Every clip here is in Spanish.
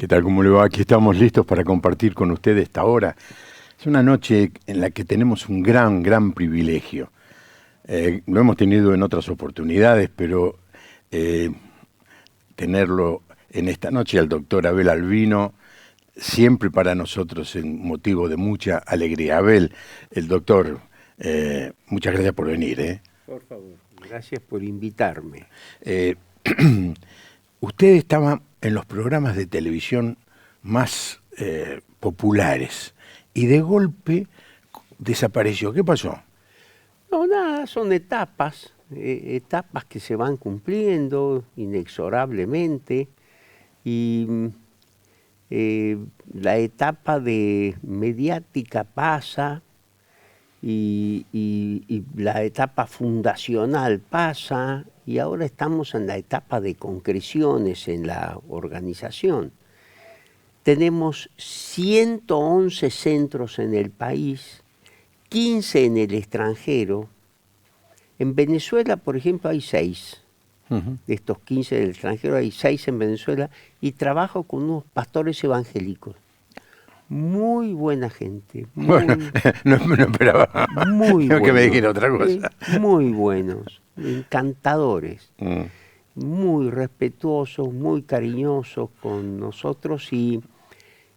¿Qué tal? ¿Cómo le va? Aquí estamos listos para compartir con usted esta hora. Es una noche en la que tenemos un gran privilegio. Lo hemos tenido en otras oportunidades, pero tenerlo en esta noche al doctor Abel Albino, siempre para nosotros es un motivo de mucha alegría. Abel, el doctor, muchas gracias por venir. Por favor, gracias por invitarme. Usted estaba en los programas de televisión más populares y de golpe desapareció. ¿Qué pasó? No, nada, son etapas que se van cumpliendo inexorablemente y la etapa de mediática pasa y la etapa fundacional pasa y ahora estamos en la etapa de concreciones en la organización. Tenemos 111 centros en el país, 15 en el extranjero. En Venezuela, por ejemplo, hay 6. De estos 15 del extranjero hay 6 en Venezuela y trabajo con unos pastores evangélicos. Muy buena gente. Bueno, no esperaba muy que me buenos, dijera otra cosa. Muy buenos, encantadores, muy respetuosos, muy cariñosos con nosotros y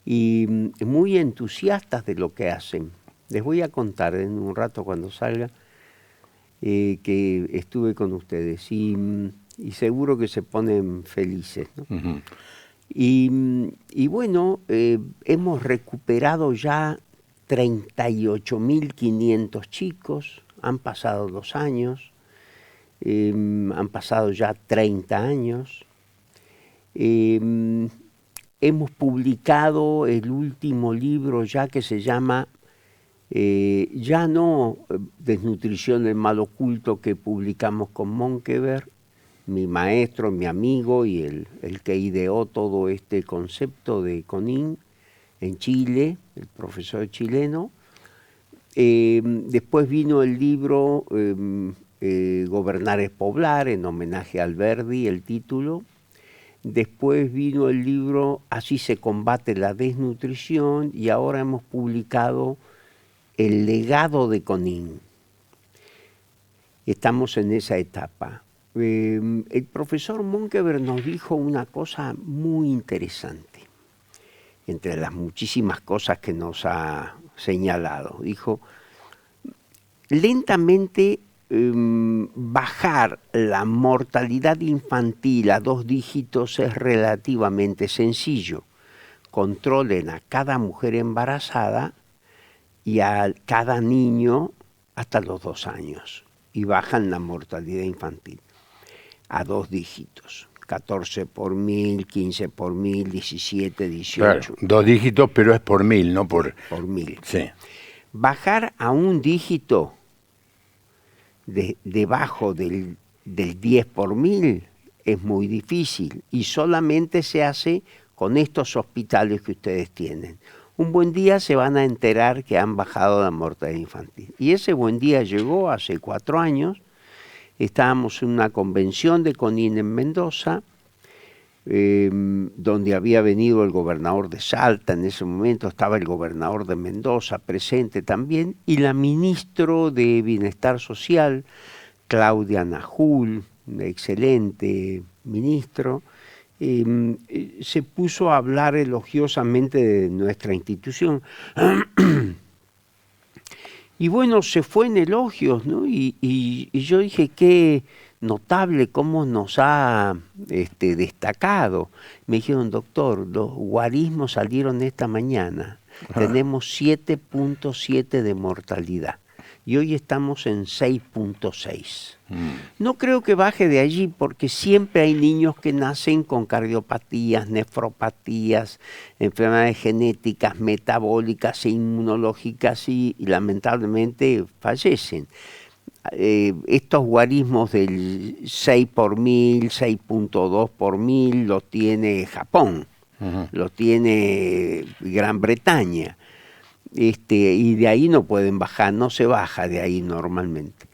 muy entusiastas de lo que hacen. Les voy a contar en un rato cuando salga que estuve con ustedes y seguro que se ponen felices, ¿no? Y bueno, hemos recuperado ya 38.500 chicos, han pasado 2 años, han pasado ya 30 años. Hemos publicado el último libro ya que se llama, ya no Desnutrición del mal oculto, que publicamos con Monkeberg, mi maestro, mi amigo y el que ideó todo este concepto de CONIN en Chile, el profesor chileno. Después vino el libro Gobernar es Poblar, en homenaje a Alberdi, el título. Después vino el libro Así se combate la desnutrición y ahora hemos publicado El legado de CONIN. Estamos en esa etapa. El profesor Monkeberg nos dijo una cosa muy interesante, entre las muchísimas cosas que nos ha señalado. Dijo, lentamente bajar la mortalidad infantil a 2 dígitos es relativamente sencillo. Controlen a cada mujer embarazada y a cada niño hasta los 2 años y bajan la mortalidad infantil a 2 dígitos. 14 por 1000, 15 por 1000, 17, 18. Claro, 2 dígitos, pero es por 1000, no por 1000. Sí. Bajar a 1 dígito debajo del 10 por 1000 es muy difícil y solamente se hace con estos hospitales que ustedes tienen. Un buen día se van a enterar que han bajado la mortalidad infantil. Y ese buen día llegó hace 4 años. Estábamos en una convención de CONIN en Mendoza, donde había venido el gobernador de Salta, en ese momento estaba el gobernador de Mendoza presente también, y la ministra de Bienestar Social, Claudia Najul, una excelente ministro, se puso a hablar elogiosamente de nuestra institución. Y bueno, se fue en elogios, ¿no? Y yo dije, qué notable cómo nos ha destacado. Me dijeron, doctor, los guarismos salieron esta mañana. Tenemos 7.7 de mortalidad. Y hoy estamos en 6.6. No creo que baje de allí porque siempre hay niños que nacen con cardiopatías, nefropatías, enfermedades genéticas, metabólicas e inmunológicas y lamentablemente fallecen. Estos guarismos del 6 por 1000, 6.2 por 1000 lo tiene Japón, lo tiene Gran Bretaña. Y de ahí no pueden bajar, no se baja de ahí normalmente.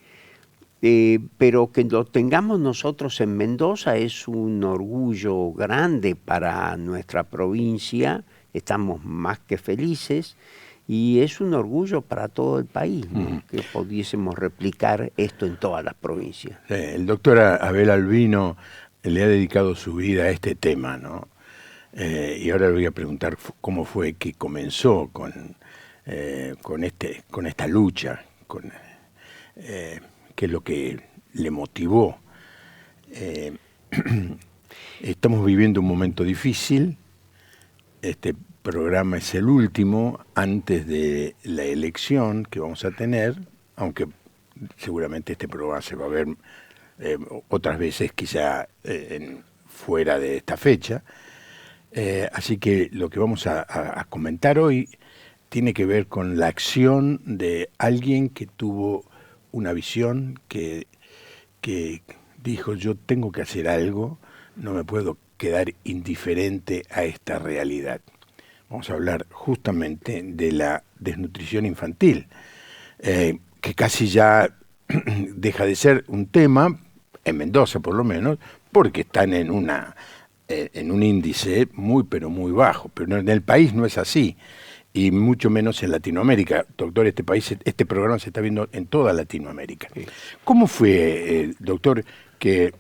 pero que lo tengamos nosotros en Mendoza es un orgullo grande para nuestra provincia, estamos más que felices y es un orgullo para todo el país, ¿no? Que pudiésemos replicar esto en todas las provincias. El doctor Abel Albino le ha dedicado su vida a este tema, ¿no? Y ahora le voy a preguntar cómo fue que comenzó con esta lucha, qué es lo que le motivó. Estamos viviendo un momento difícil. Este programa es el último antes de la elección que vamos a tener, aunque seguramente este programa se va a ver otras veces quizá fuera de esta fecha. Así que lo que vamos a comentar hoy tiene que ver con la acción de alguien que tuvo una visión, que dijo: yo tengo que hacer algo, no me puedo quedar indiferente a esta realidad. Vamos a hablar justamente de la desnutrición infantil, que casi ya deja de ser un tema, en Mendoza por lo menos, porque están en un índice muy pero muy bajo, pero en el país no es así, y mucho menos en Latinoamérica. Doctor, este programa se está viendo en toda Latinoamérica. Sí. ¿Cómo fue, doctor, que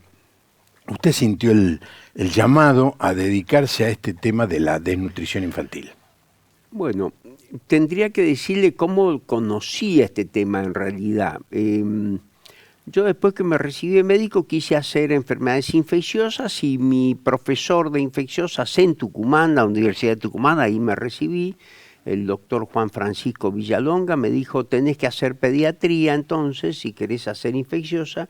usted sintió el llamado a dedicarse a este tema de la desnutrición infantil? Bueno, tendría que decirle cómo conocí este tema en realidad. Yo después que me recibí de médico quise hacer enfermedades infecciosas y mi profesor de infecciosas en Tucumán, la Universidad de Tucumán, ahí me recibí, el doctor Juan Francisco Villalonga, me dijo: tenés que hacer pediatría entonces si querés hacer infecciosa,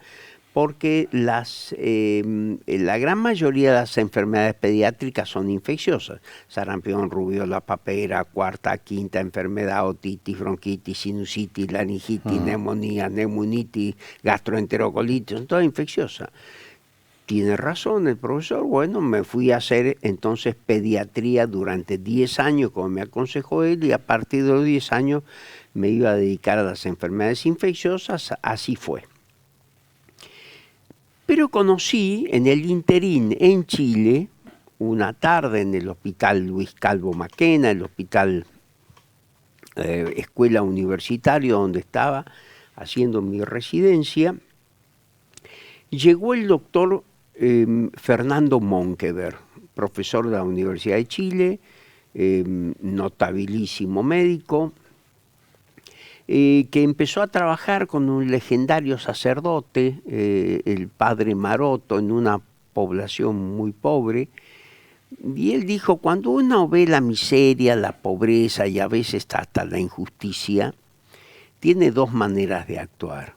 porque la gran mayoría de las enfermedades pediátricas son infecciosas. Sarampión, rubiola, papera, cuarta, quinta enfermedad, otitis, bronquitis, sinusitis, laringitis, neumonía, neumonitis, gastroenterocolitis, son todas infecciosas. Tiene razón el profesor. Bueno, me fui a hacer entonces pediatría durante 10 años, como me aconsejó él, y a partir de los 10 años me iba a dedicar a las enfermedades infecciosas. Así fue. Pero conocí en el interín en Chile, una tarde en el Hospital Luis Calvo Maquena, el hospital escuela universitario donde estaba haciendo mi residencia, llegó el doctor Fernando Monkever, profesor de la Universidad de Chile, notabilísimo médico, que empezó a trabajar con un legendario sacerdote, el padre Maroto, en una población muy pobre, y él dijo: cuando uno ve la miseria, la pobreza y a veces hasta la injusticia, tiene dos maneras de actuar: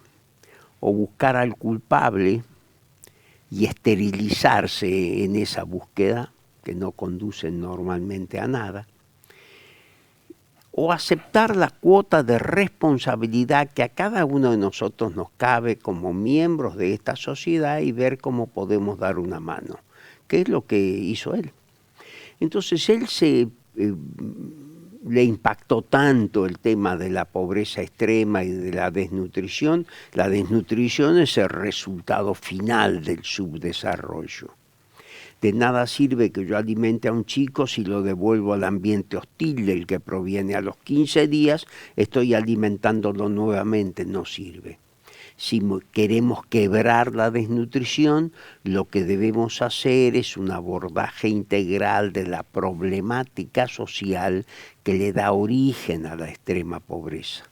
o buscar al culpable y esterilizarse en esa búsqueda, que no conduce normalmente a nada, o aceptar la cuota de responsabilidad que a cada uno de nosotros nos cabe como miembros de esta sociedad y ver cómo podemos dar una mano, que es lo que hizo él. Entonces él le impactó tanto el tema de la pobreza extrema y de la desnutrición. La desnutrición es el resultado final del subdesarrollo. De nada sirve que yo alimente a un chico si lo devuelvo al ambiente hostil del que proviene a los 15 días, estoy alimentándolo nuevamente, no sirve. Si queremos quebrar la desnutrición, lo que debemos hacer es un abordaje integral de la problemática social que le da origen a la extrema pobreza.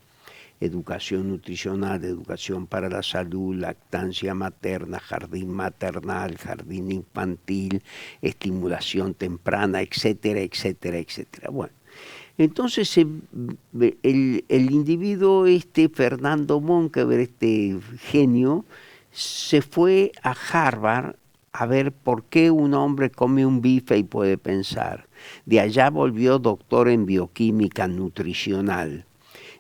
Educación nutricional, educación para la salud, lactancia materna, jardín maternal, jardín infantil, estimulación temprana, etcétera, etcétera, etcétera. Bueno, entonces el individuo Fernando Monkever, este genio, se fue a Harvard a ver por qué un hombre come un bife y puede pensar. De allá volvió doctor en bioquímica nutricional.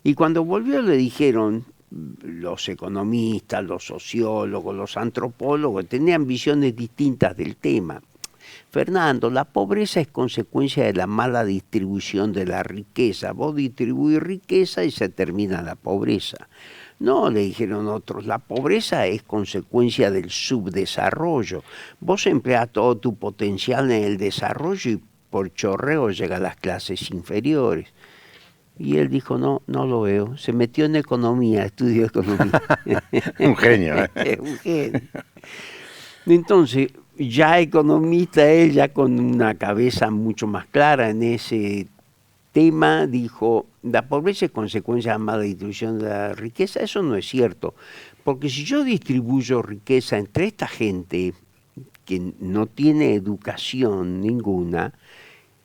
Y cuando volvió le dijeron, los economistas, los sociólogos, los antropólogos, tenían visiones distintas del tema. Fernando, la pobreza es consecuencia de la mala distribución de la riqueza. Vos distribuís riqueza y se termina la pobreza. No, le dijeron otros, la pobreza es consecuencia del subdesarrollo. Vos empleás todo tu potencial en el desarrollo y por chorreo llega a las clases inferiores. Y él dijo, no, no lo veo. Se metió en economía, estudió economía. Un genio, ¿eh? Un genio. Entonces, ya economista, él ya con una cabeza mucho más clara en ese tema, dijo, la pobreza es consecuencia de la mala distribución de la riqueza. Eso no es cierto, porque si yo distribuyo riqueza entre esta gente que no tiene educación ninguna,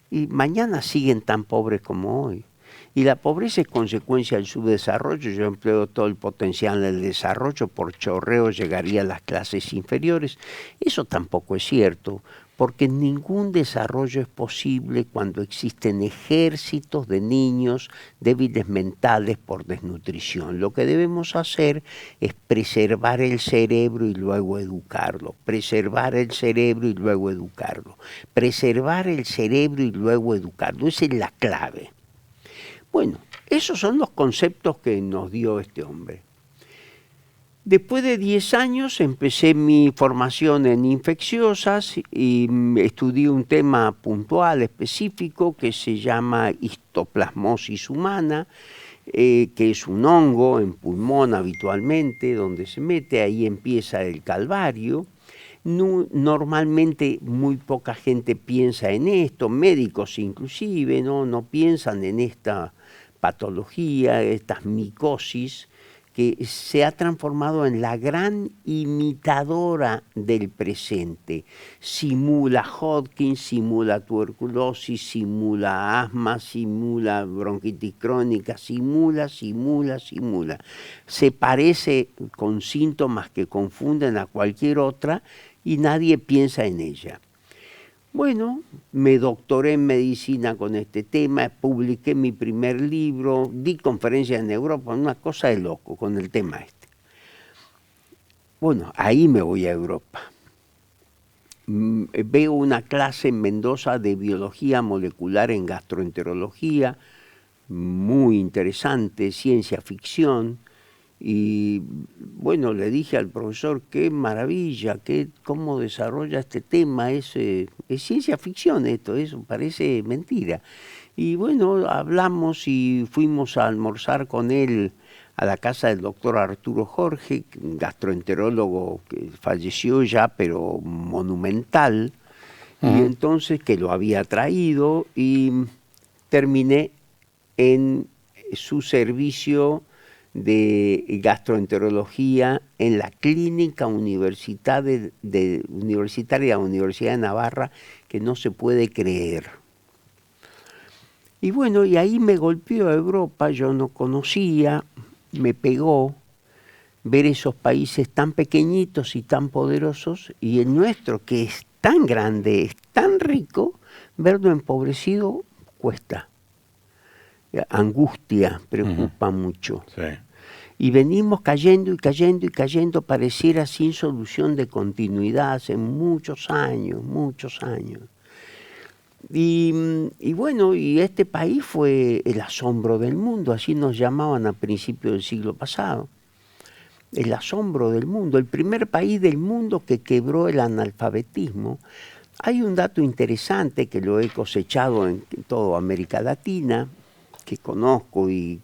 y mañana siguen tan pobres como hoy. Y la pobreza es consecuencia del subdesarrollo. Yo empleo todo el potencial del desarrollo, por chorreo llegaría a las clases inferiores. Eso tampoco es cierto, porque ningún desarrollo es posible cuando existen ejércitos de niños débiles mentales por desnutrición. Lo que debemos hacer es preservar el cerebro y luego educarlo, preservar el cerebro y luego educarlo, preservar el cerebro y luego educarlo. Esa es la clave. Bueno, esos son los conceptos que nos dio este hombre. Después de 10 años empecé mi formación en infecciosas y estudié un tema puntual, específico, que se llama histoplasmosis humana, que es un hongo en pulmón habitualmente, donde se mete, ahí empieza el calvario. Normalmente muy poca gente piensa en esto, médicos inclusive, no piensan en esta patología, estas micosis, que se ha transformado en la gran imitadora del presente. Simula Hodgkin, simula tuberculosis, simula asma, simula bronquitis crónica, simula. Se parece con síntomas que confunden a cualquier otra y nadie piensa en ella. Bueno, me doctoré en medicina con este tema, publiqué mi primer libro, di conferencias en Europa, una cosa de loco con el tema este. Bueno, ahí me voy a Europa. Veo una clase en Mendoza de biología molecular en gastroenterología, muy interesante, ciencia ficción. Y bueno, le dije al profesor, qué maravilla, cómo desarrolla este tema, es ciencia ficción esto, eso parece mentira. Y bueno, hablamos y fuimos a almorzar con él a la casa del doctor Arturo Jorge, gastroenterólogo que falleció ya, pero monumental, y entonces que lo había traído y terminé en su servicio de gastroenterología en la clínica universitaria de la Universidad de Navarra, que no se puede creer. Y bueno, y ahí me golpeó Europa, yo no conocía, me pegó ver esos países tan pequeñitos y tan poderosos, y el nuestro, que es tan grande, es tan rico, verlo empobrecido cuesta. Angustia, preocupa mucho. Sí. Y venimos cayendo y cayendo y cayendo, pareciera sin solución de continuidad hace muchos años. Y bueno, y este país fue el asombro del mundo, así nos llamaban a principios del siglo pasado. El asombro del mundo, el primer país del mundo que quebró el analfabetismo. Hay un dato interesante que lo he cosechado en toda América Latina, que conozco y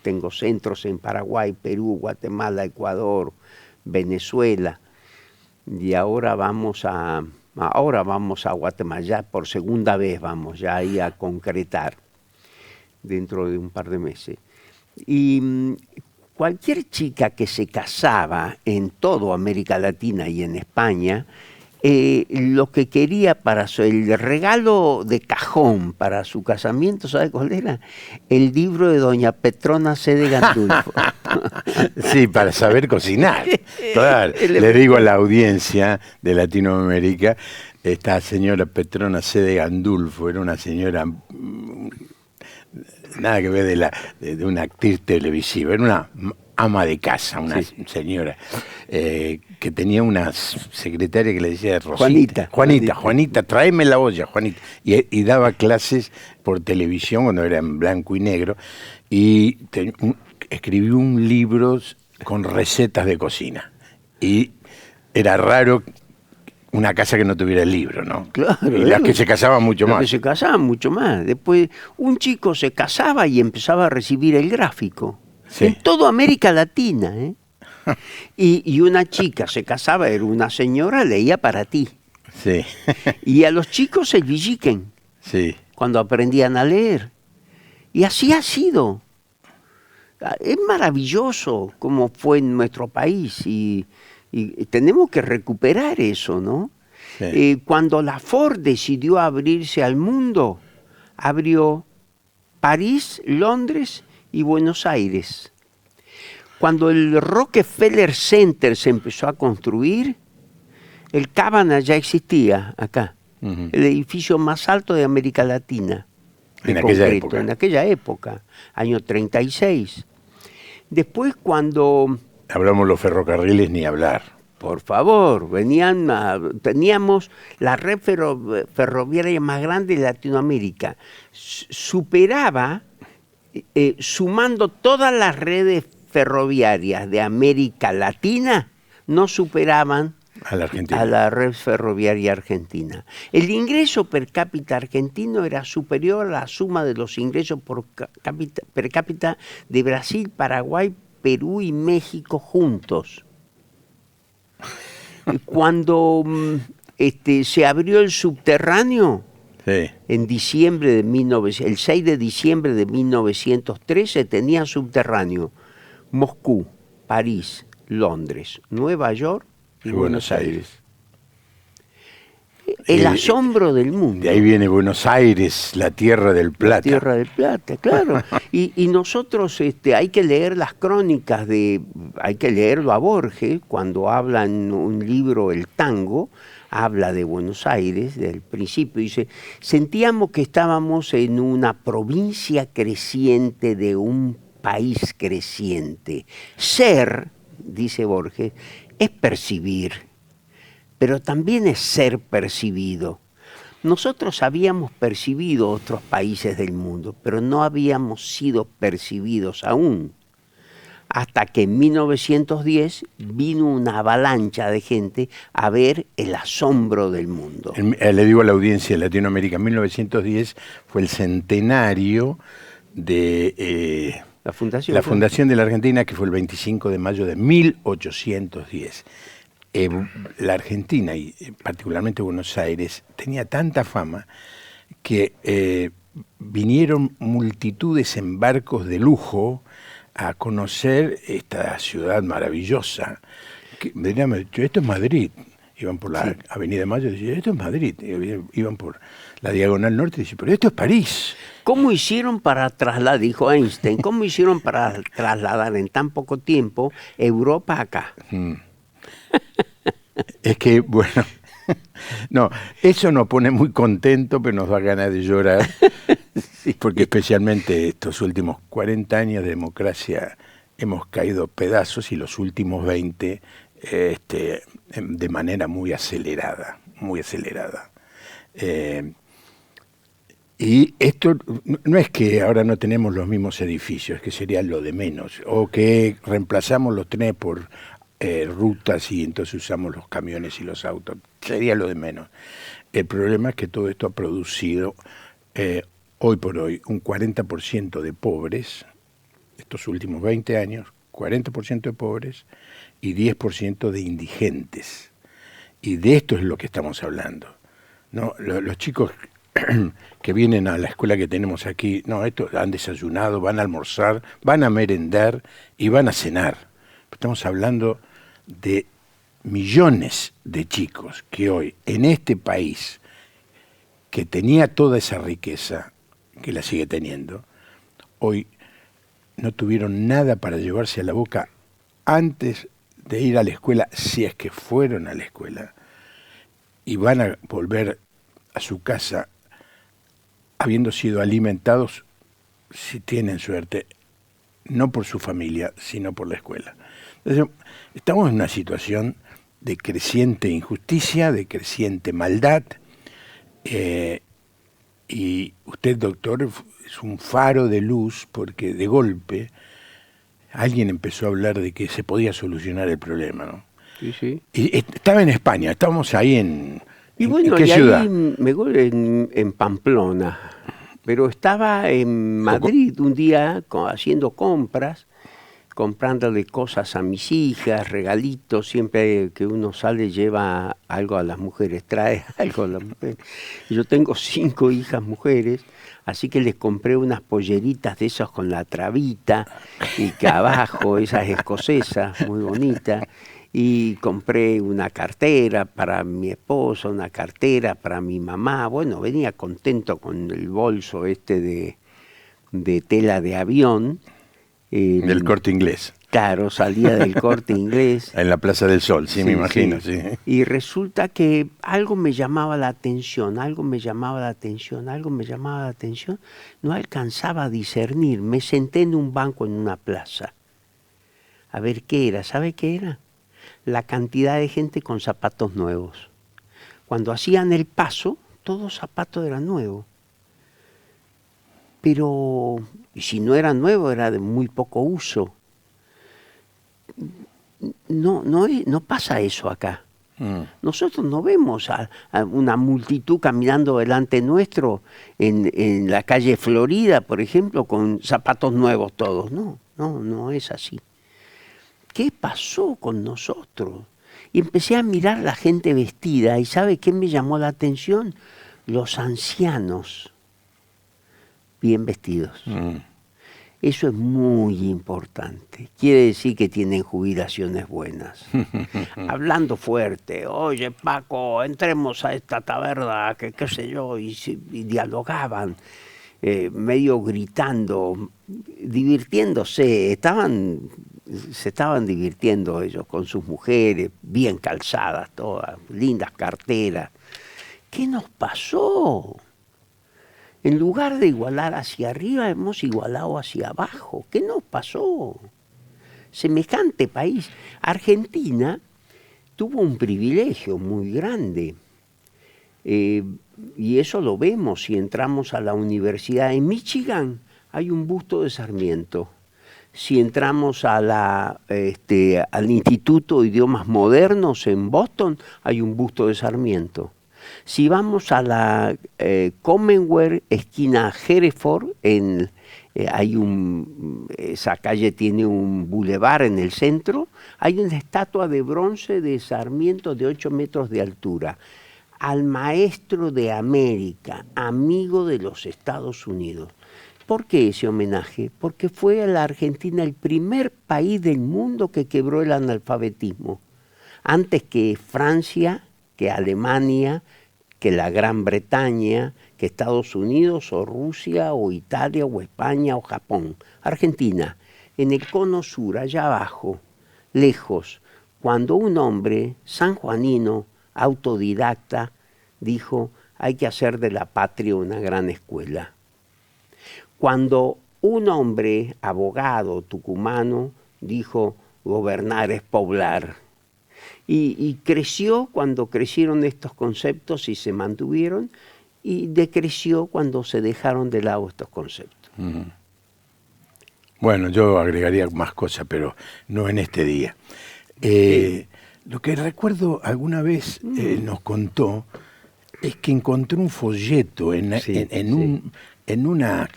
tengo centros en Paraguay, Perú, Guatemala, Ecuador, Venezuela, y ahora vamos a Guatemala, ya por segunda vez vamos ya ahí a concretar dentro de un par de meses. Y cualquier chica que se casaba en toda América Latina y en España, lo que quería para el regalo de cajón para su casamiento, ¿sabe cuál era? El libro de doña Petrona C. de Gandulfo. Sí, para saber cocinar. Claro. Le digo a la audiencia de Latinoamérica, esta señora Petrona C. de Gandulfo era una señora nada que ver de una actriz televisiva, era una ama de casa, una señora, que tenía una secretaria que le decía Rosita. Juanita, tráeme la olla, Juanita. Y daba clases por televisión cuando era en blanco y negro, y escribió un libro con recetas de cocina. Y era raro una casa que no tuviera el libro, ¿no? Claro. Y las que se casaban mucho más. Que se casaban mucho más. Después, un chico se casaba y empezaba a recibir el gráfico. Sí. En toda América Latina, ¿eh? Y una chica se casaba, era una señora, leía para ti. Sí. Y a los chicos el villiquen. Sí. Cuando aprendían a leer. Y así ha sido. Es maravilloso como fue en nuestro país y tenemos que recuperar eso, ¿no? Sí. Cuando la Ford decidió abrirse al mundo, abrió París, Londres y Buenos Aires. Cuando el Rockefeller Center se empezó a construir, el Cabana ya existía acá, el edificio más alto de América Latina. En aquella época, año 36. Después cuando... Hablamos los ferrocarriles, ni hablar. Por favor, teníamos la red ferroviaria más grande de Latinoamérica. Superaba, sumando todas las redes ferroviarias de América Latina, no superaban a la red ferroviaria argentina. El ingreso per cápita argentino era superior a la suma de los ingresos per cápita de Brasil, Paraguay, Perú y México juntos. Cuando se abrió el subterráneo, sí, en diciembre de el 6 de diciembre de 1913 tenía subterráneo Moscú, París, Londres, Nueva York y Buenos Aires. El asombro del mundo. De ahí viene Buenos Aires, la tierra del plata. La tierra del plata, claro. y nosotros hay que leer las crónicas hay que leerlo a Borges, cuando habla en un libro, El Tango, habla de Buenos Aires, del principio, dice, sentíamos que estábamos en una provincia creciente de un país creciente. Ser, dice Borges, es percibir, pero también es ser percibido. Nosotros habíamos percibido otros países del mundo, pero no habíamos sido percibidos aún. Hasta que en 1910 vino una avalancha de gente a ver el asombro del mundo. Le digo a la audiencia de Latinoamérica, en 1910 fue el centenario de la fundación de la Argentina, que fue el 25 de mayo de 1810. La Argentina, y particularmente Buenos Aires, tenía tanta fama que vinieron multitudes en barcos de lujo a conocer esta ciudad maravillosa. Esto es Madrid. Iban por la Avenida Mayo y decían, esto es Madrid. Iban por la Diagonal Norte y decían, pero esto es París. ¿Cómo hicieron para trasladar, dijo Einstein, cómo hicieron para trasladar en tan poco tiempo Europa acá? Es que, bueno, no, eso nos pone muy contento, pero nos da ganas de llorar, sí, porque especialmente estos últimos 40 años de democracia hemos caído pedazos y los últimos 20 de manera muy acelerada, muy acelerada. Y esto no es que ahora no tenemos los mismos edificios, es que sería lo de menos, o que reemplazamos los trenes por rutas y entonces usamos los camiones y los autos, sería lo de menos. El problema es que todo esto ha producido hoy por hoy un 40% de pobres, estos últimos 20 años, 40% de pobres y 10% de indigentes. Y de esto es lo que estamos hablando, ¿no? Los chicos que vienen a la escuela que tenemos aquí, no, estos han desayunado, van a almorzar, van a merendar y van a cenar. Estamos hablando de millones de chicos que hoy, en este país, que tenía toda esa riqueza, que la sigue teniendo, hoy no tuvieron nada para llevarse a la boca antes de ir a la escuela, si es que fueron a la escuela, y van a volver a su casa habiendo sido alimentados, si tienen suerte, no por su familia, sino por la escuela. Entonces, estamos en una situación de creciente injusticia, de creciente maldad, y usted, doctor, es un faro de luz porque de golpe alguien empezó a hablar de que se podía solucionar el problema, ¿no? Sí, sí. Y estaba en España, estábamos ahí Y ¿en bueno, qué y ciudad? ahí en Pamplona, pero estaba en Madrid un día haciendo compras, comprándole cosas a mis hijas, regalitos, siempre que uno sale lleva algo a las mujeres, trae algo a las mujeres. Yo tengo 5 hijas mujeres, así que les compré unas polleritas de esas con la trabita y que abajo, esas escocesas, muy bonitas. Y compré una cartera para mi esposa, una cartera para mi mamá. Bueno, venía contento con el bolso de tela de avión. Del Corte Inglés. Claro, salía del Corte Inglés. En la Plaza del Sol, sí, me imagino, sí. Y resulta que algo me llamaba la atención, algo me llamaba la atención, algo me llamaba la atención. No alcanzaba a discernir. Me senté en un banco en una plaza. A ver qué era. ¿Sabe qué era? La cantidad de gente con zapatos nuevos. Cuando hacían el paso, todos los zapatos eran nuevos. Pero, y si no eran nuevos, era de muy poco uso. No pasa eso acá. Nosotros no vemos a una multitud caminando delante nuestro en la calle Florida, por ejemplo, con zapatos nuevos todos. No es así. ¿Qué pasó con nosotros? Y empecé a mirar la gente vestida, y ¿sabe qué me llamó la atención? Los ancianos bien vestidos. Eso es muy importante. Quiere decir que tienen jubilaciones buenas. Hablando fuerte, oye Paco, entremos a esta taberna, que qué sé yo, y dialogaban, medio gritando, divirtiéndose, se estaban divirtiendo ellos con sus mujeres, bien calzadas todas, lindas carteras. ¿Qué nos pasó? En lugar de igualar hacia arriba, hemos igualado hacia abajo. ¿Qué nos pasó? Semejante país. Argentina tuvo un privilegio muy grande. Y eso lo vemos si entramos a la universidad. En Michigan hay un busto de Sarmiento. Si entramos al Instituto de Idiomas Modernos en Boston, hay un busto de Sarmiento. Si vamos a la Commonwealth, esquina Hereford, esa calle tiene un bulevar en el centro, hay una estatua de bronce de Sarmiento de 8 metros de altura, al maestro de América, amigo de los Estados Unidos. ¿Por qué ese homenaje? Porque fue a la Argentina el primer país del mundo que quebró el analfabetismo, antes que Francia, que Alemania, que la Gran Bretaña, que Estados Unidos o Rusia o Italia o España o Japón. Argentina, en el cono sur, allá abajo, lejos, cuando un hombre sanjuanino, autodidacta, dijo, hay que hacer de la patria una gran escuela. Cuando un hombre, abogado tucumano, dijo, gobernar es poblar. Y creció cuando crecieron estos conceptos y se mantuvieron, y decreció cuando se dejaron de lado estos conceptos. Bueno, yo agregaría más cosas, pero no en este día. Lo que recuerdo alguna vez nos contó es que encontró un folleto en una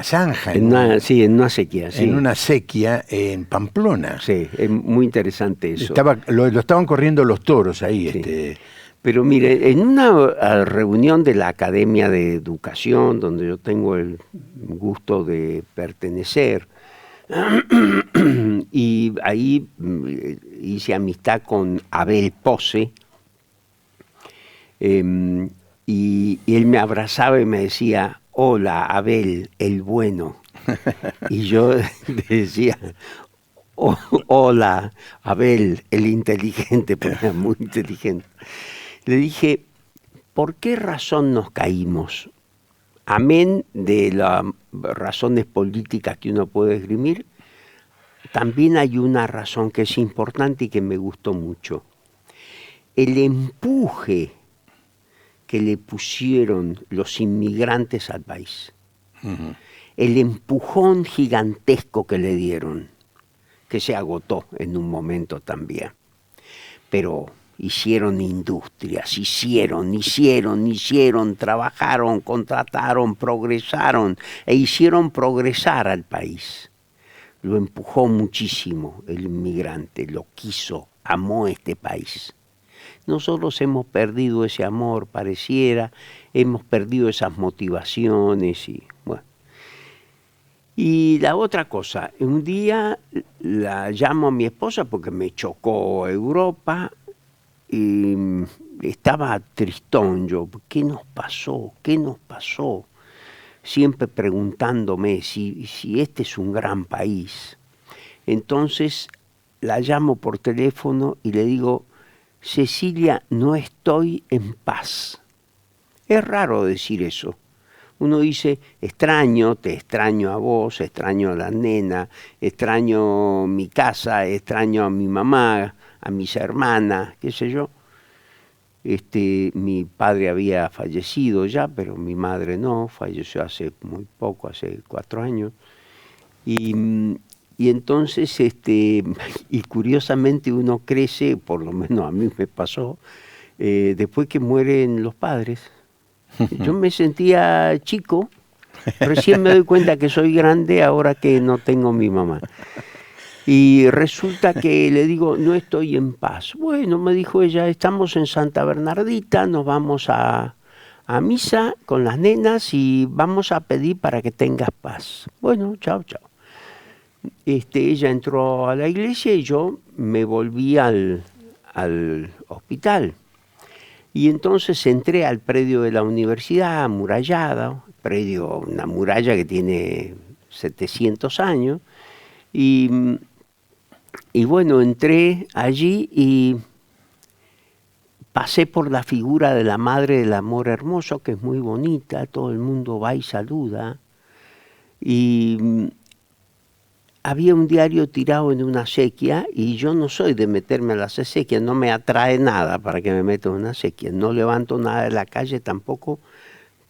zanja. En una sequía. Sí. En una sequía en Pamplona. Sí, es muy interesante eso. Lo estaban corriendo los toros ahí. Sí. Pero mire, en una reunión de la Academia de Educación, donde yo tengo el gusto de pertenecer, y ahí hice amistad con Abel Pose, y él me abrazaba y me decía, hola Abel, el bueno. Y yo decía, hola Abel, el inteligente, porque era muy inteligente. Le dije, ¿por qué razón nos caímos amén de las razones políticas que uno puede esgrimir, también hay una razón que es importante y que me gustó mucho. El empuje que le pusieron los inmigrantes al país. Uh-huh. El empujón gigantesco que le dieron, que se agotó en un momento también. Pero hicieron industrias, hicieron, trabajaron, contrataron, progresaron e hicieron progresar al país. Lo empujó muchísimo el inmigrante, lo quiso, amó este país. Nosotros hemos perdido ese amor, pareciera, hemos perdido esas motivaciones y bueno. Y la otra cosa, un día la llamo a mi esposa porque me chocó Europa y estaba tristón yo. ¿Qué nos pasó? ¿Qué nos pasó? Siempre preguntándome si este es un gran país. Entonces la llamo por teléfono y le digo, Cecilia, no estoy en paz. Es raro decir eso. Uno dice, te extraño a vos, extraño a la nena, extraño mi casa, extraño a mi mamá, a mis hermanas, qué sé yo. Mi padre había fallecido ya, pero mi madre no, falleció hace muy poco, hace 4 años. Y entonces, y curiosamente uno crece, por lo menos a mí me pasó, después que mueren los padres. Yo me sentía chico, recién me doy cuenta que soy grande ahora que no tengo mi mamá. Y resulta que le digo, no estoy en paz. Bueno, me dijo ella, estamos en Santa Bernardita, nos vamos a misa con las nenas y vamos a pedir para que tengas paz. Bueno, chao. Ella entró a la iglesia y yo me volví al hospital. Y entonces entré al predio de la universidad, amurallada, una muralla que tiene 700 años. Y bueno, entré allí y pasé por la figura de la Madre del Amor Hermoso, que es muy bonita, todo el mundo va y saluda. Y había un diario tirado en una acequia y yo no soy de meterme a las acequias, no me atrae nada para que me meta en una acequia. No levanto nada de la calle tampoco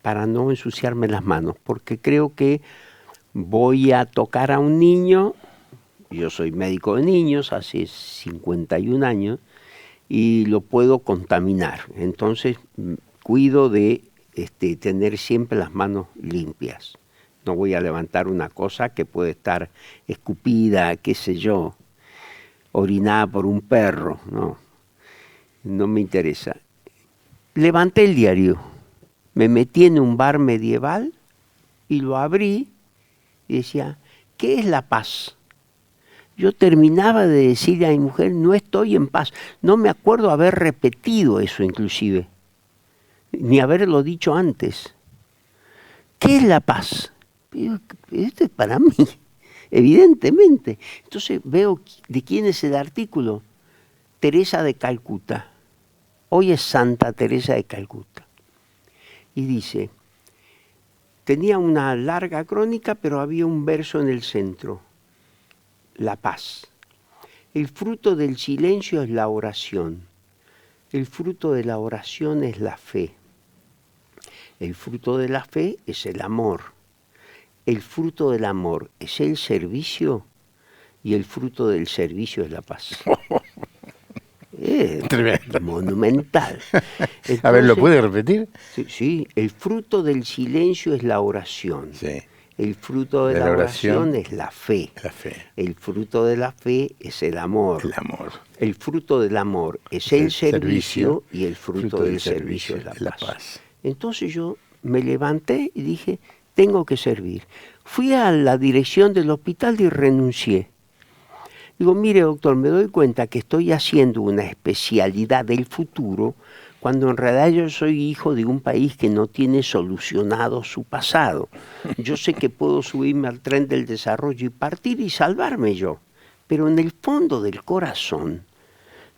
para no ensuciarme las manos, porque creo que voy a tocar a un niño. Yo soy médico de niños hace 51 años y lo puedo contaminar. Entonces cuido de tener siempre las manos limpias. No voy a levantar una cosa que puede estar escupida, qué sé yo, orinada por un perro. No me interesa. Levanté el diario, me metí en un bar medieval y lo abrí y decía, ¿qué es la paz? Yo terminaba de decirle a mi mujer, no estoy en paz. No me acuerdo haber repetido eso inclusive, ni haberlo dicho antes. ¿Qué es la paz? Esto es para mí, evidentemente. Entonces veo de quién es el artículo. Teresa de Calcuta. Hoy es Santa Teresa de Calcuta. Y dice, tenía una larga crónica, pero había un verso en el centro. La paz. El fruto del silencio es la oración. El fruto de la oración es la fe. El fruto de la fe es el amor. El fruto del amor es el servicio y el fruto del servicio es la paz. Monumental. Entonces, a ver, ¿lo puede repetir? Sí, el fruto del silencio es la oración. Sí. El fruto de la oración es la fe. La fe. El fruto de la fe es el amor. El amor. El fruto del amor es el servicio y el fruto del servicio es la paz. Entonces yo me levanté y dije, tengo que servir. Fui a la dirección del hospital y renuncié. Digo, mire doctor, me doy cuenta que estoy haciendo una especialidad del futuro cuando en realidad yo soy hijo de un país que no tiene solucionado su pasado. Yo sé que puedo subirme al tren del desarrollo y partir y salvarme yo, pero en el fondo del corazón,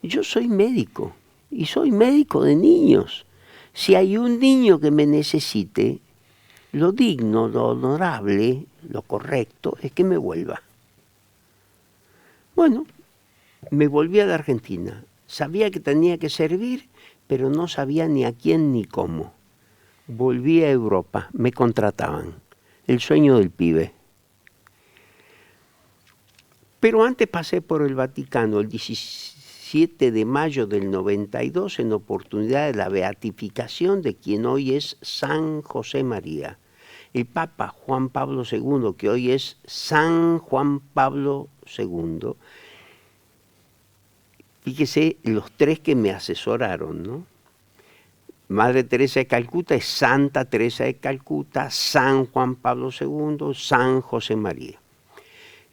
yo soy médico y soy médico de niños. Si hay un niño que me necesite, Lo digno, lo honorable, lo correcto es que me vuelva. Bueno, me volví a la Argentina. Sabía que tenía que servir, pero no sabía ni a quién ni cómo. Volví a Europa, me contrataban. El sueño del pibe. Pero antes pasé por el Vaticano el 17 de mayo del 92 en oportunidad de la beatificación de quien hoy es San José María. El Papa Juan Pablo II, que hoy es San Juan Pablo II. Fíjese los tres que me asesoraron, ¿no? Madre Teresa de Calcuta es Santa Teresa de Calcuta, San Juan Pablo II, San José María.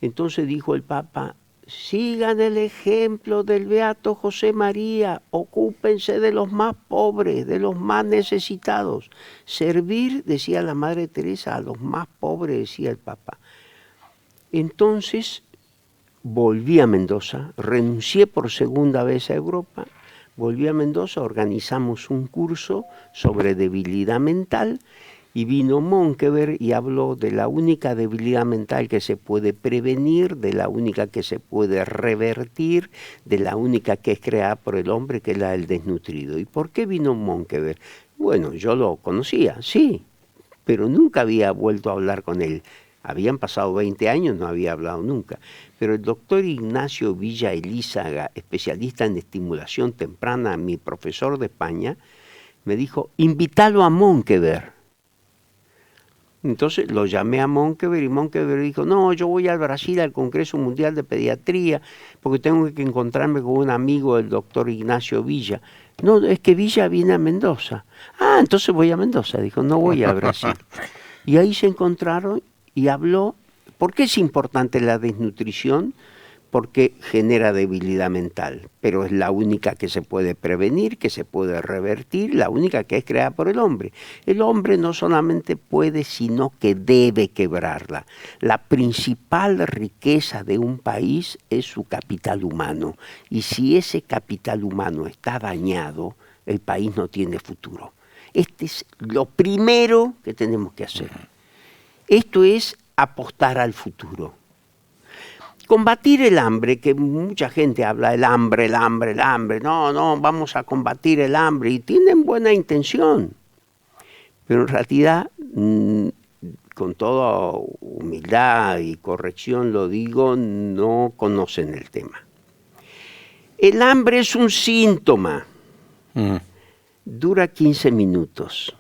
Entonces dijo el Papa, sigan el ejemplo del beato José María, ocúpense de los más pobres, de los más necesitados. Servir, decía la Madre Teresa, a los más pobres, decía el Papa. Entonces volví a Mendoza, renuncié por segunda vez a Europa, volví a Mendoza, organizamos un curso sobre debilidad mental y vino Monkeberg y habló de la única debilidad mental que se puede prevenir, de la única que se puede revertir, de la única que es creada por el hombre, que es la del desnutrido. ¿Y por qué vino Monkeberg? Bueno, yo lo conocía, sí, pero nunca había vuelto a hablar con él. Habían pasado 20 años, no había hablado nunca. Pero el doctor Ignacio Villa Elízaga, especialista en estimulación temprana, mi profesor de España, me dijo, invítalo a Monkeberg. Entonces lo llamé a Monkeberg y Monkeberg dijo, no, yo voy al Brasil al Congreso Mundial de Pediatría porque tengo que encontrarme con un amigo del doctor Ignacio Villa. No, es que Villa viene a Mendoza. Ah, entonces voy a Mendoza, dijo, no voy a Brasil. Y ahí se encontraron y habló. ¿Por qué es importante la desnutrición? Porque genera debilidad mental, pero es la única que se puede prevenir, que se puede revertir, la única que es creada por el hombre. El hombre no solamente puede, sino que debe quebrarla. La principal riqueza de un país es su capital humano, y si ese capital humano está dañado, el país no tiene futuro. Este es lo primero que tenemos que hacer. Esto es apostar al futuro. Combatir el hambre, que mucha gente habla del hambre, el hambre, el hambre. No, vamos a combatir el hambre. Y tienen buena intención. Pero en realidad, con toda humildad y corrección lo digo, no conocen el tema. El hambre es un síntoma. Dura 15 minutos.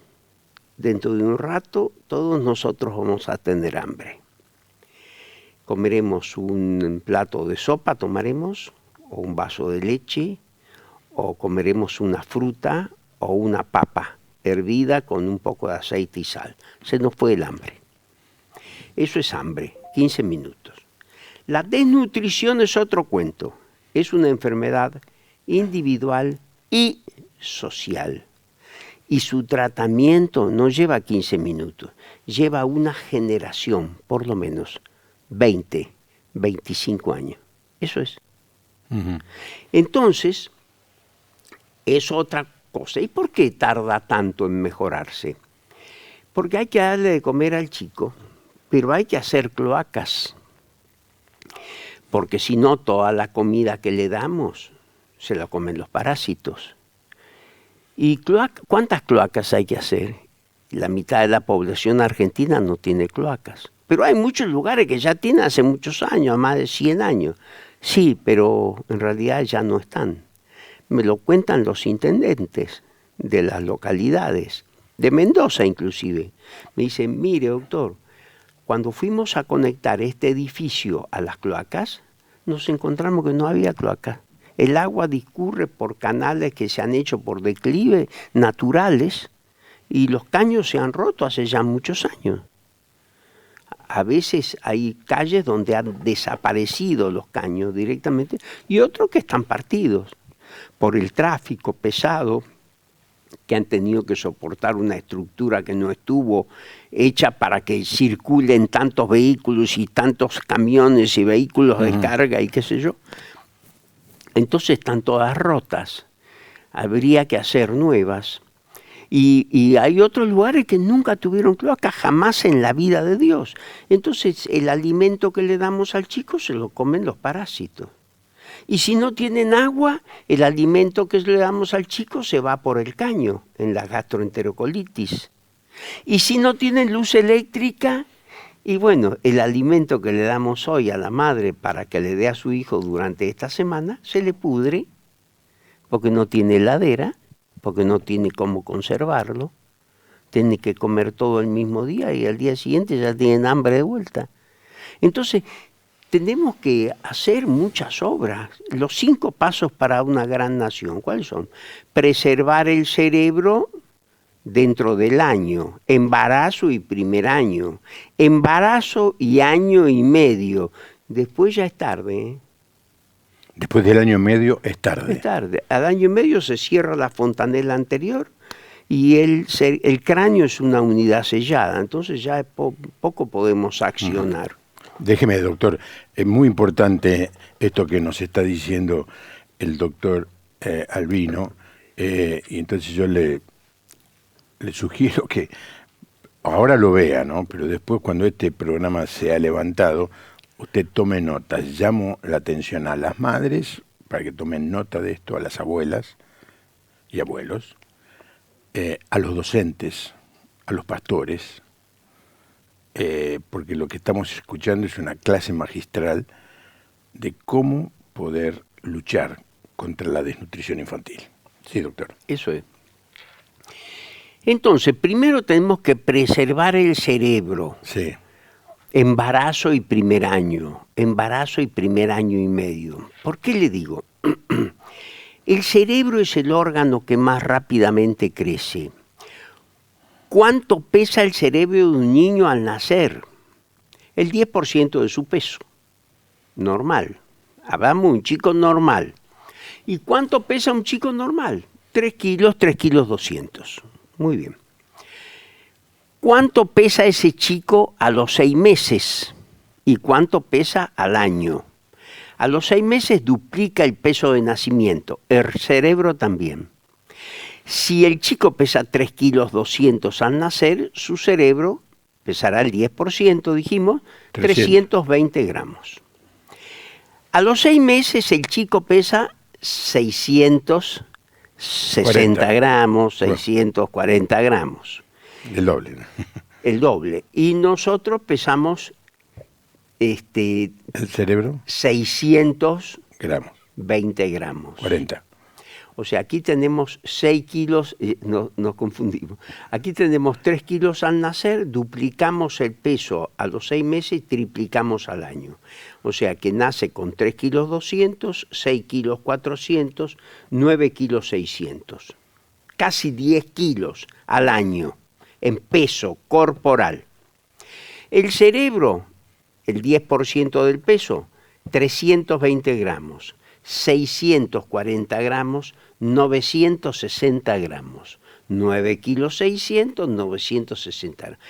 Dentro de un rato, todos nosotros vamos a tener hambre. Comeremos un plato de sopa, tomaremos, o un vaso de leche, o comeremos una fruta o una papa hervida con un poco de aceite y sal. Se nos fue el hambre. Eso es hambre, 15 minutos. La desnutrición es otro cuento. Es una enfermedad individual y social. Y su tratamiento no lleva 15 minutos, lleva una generación, por lo menos. 20, 25 años. Eso es. Entonces, es otra cosa. ¿Y por qué tarda tanto en mejorarse? Porque hay que darle de comer al chico, pero hay que hacer cloacas. Porque si no, toda la comida que le damos se la comen los parásitos. ¿Y cuántas cloacas hay que hacer? La mitad de la población argentina no tiene cloacas. Pero hay muchos lugares que ya tienen hace muchos años, más de 100 años. Sí, pero en realidad ya no están. Me lo cuentan los intendentes de las localidades, de Mendoza inclusive. Me dicen, mire doctor, cuando fuimos a conectar este edificio a las cloacas, nos encontramos que no había cloacas. El agua discurre por canales que se han hecho por declive naturales y los caños se han roto hace ya muchos años. A veces hay calles donde han desaparecido los caños directamente y otros que están partidos por el tráfico pesado que han tenido que soportar una estructura que no estuvo hecha para que circulen tantos vehículos y tantos camiones y vehículos de carga y qué sé yo. Entonces están todas rotas. Habría que hacer nuevas. Y hay otros lugares que nunca tuvieron cloaca, jamás en la vida de Dios. Entonces, el alimento que le damos al chico se lo comen los parásitos. Y si no tienen agua, el alimento que le damos al chico se va por el caño, en la gastroenterocolitis. Y si no tienen luz eléctrica, y bueno, el alimento que le damos hoy a la madre para que le dé a su hijo durante esta semana, se le pudre, porque no tiene heladera, porque no tiene cómo conservarlo, tiene que comer todo el mismo día y al día siguiente ya tienen hambre de vuelta. Entonces, tenemos que hacer muchas obras. Los 5 pasos para una gran nación, ¿cuáles son? Preservar el cerebro dentro del año, embarazo y primer año, embarazo y año y medio. Después ya es tarde, ¿eh? Después del año y medio es tarde. Es tarde. Al año y medio se cierra la fontanela anterior y el cráneo es una unidad sellada, entonces ya poco podemos accionar. Déjeme, doctor, es muy importante esto que nos está diciendo el doctor Albino, y entonces yo le sugiero que ahora lo vea, ¿no? Pero después, cuando este programa sea levantado, usted tome nota. Llamo la atención a las madres para que tomen nota de esto, a las abuelas y abuelos, a los docentes, a los pastores, porque lo que estamos escuchando es una clase magistral de cómo poder luchar contra la desnutrición infantil. Sí, doctor. Eso es. Entonces, primero tenemos que preservar el cerebro. Sí. Embarazo y primer año y medio. ¿Por qué le digo? El cerebro es el órgano que más rápidamente crece. ¿Cuánto pesa el cerebro de un niño al nacer? El 10% de su peso. Normal. Hablamos de un chico normal. ¿Y cuánto pesa un chico normal? 3 kilos 200. Muy bien. ¿Cuánto pesa ese chico a los 6 meses? ¿Y cuánto pesa al año? A los 6 meses duplica el peso de nacimiento, el cerebro también. Si el chico pesa 3 kilos 200 al nacer, su cerebro pesará el 10%, dijimos, 320 gramos. A los 6 meses el chico pesa 660 gramos, 640 gramos. El doble. El doble. Y nosotros pesamos ¿El cerebro? 620 gramos. 40. O sea, aquí tenemos 6 kilos, nos confundimos. Aquí tenemos 3 kilos al nacer, duplicamos el peso a los 6 meses y triplicamos al año. O sea, que nace con 3 kilos 200, 6 kilos 400, 9 kilos 600. Casi 10 kilos al año en peso corporal. El cerebro, el 10% del peso, 320 gramos. 640 gramos, 960 gramos. 9 kilos 600, 960 gramos.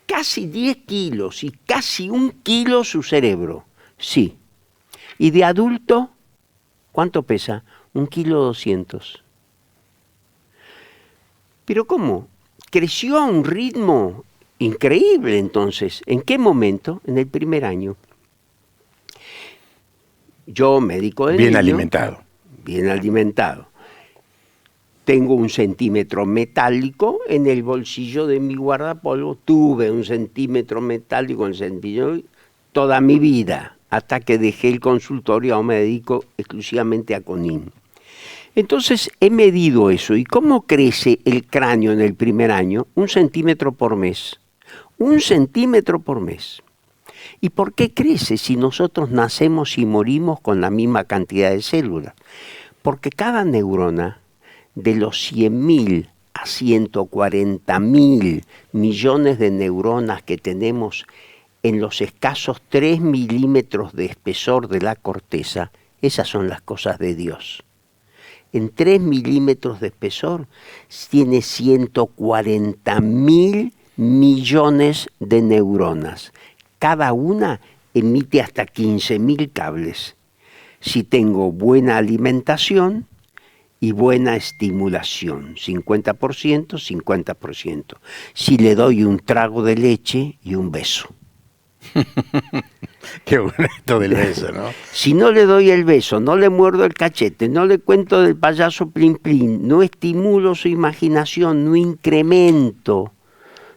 Casi 10 kilos y casi 1 kilo su cerebro. Sí. ¿Y de adulto? ¿Cuánto pesa? 1 kilo 200. ¿Pero cómo? Creció a un ritmo increíble entonces. ¿En qué momento? En el primer año. Yo, médico de Bien niño, alimentado. Bien alimentado. Tengo 1 centímetro metálico en el bolsillo de mi guardapolvo. Tuve 1 centímetro metálico en el bolsillo toda mi vida, hasta que dejé el consultorio. Ahora me dedico exclusivamente a CONIN. Entonces he medido eso. ¿Y cómo crece el cráneo en el primer año? 1 centímetro por mes. 1 centímetro por mes. ¿Y por qué crece si nosotros nacemos y morimos con la misma cantidad de células? Porque cada neurona, de los 100.000 a 140.000 millones de neuronas que tenemos en los escasos 3 milímetros de espesor de la corteza, esas son las cosas de Dios. En 3 milímetros de espesor tiene 140.000 millones de neuronas. Cada una emite hasta 15.000 cables. Si tengo buena alimentación y buena estimulación, 50%, 50%. Si le doy un trago de leche y un beso. Qué bueno esto del beso, ¿no? Si no le doy el beso, no le muerdo el cachete, no le cuento del payaso Plin Plin, no estimulo su imaginación, no incremento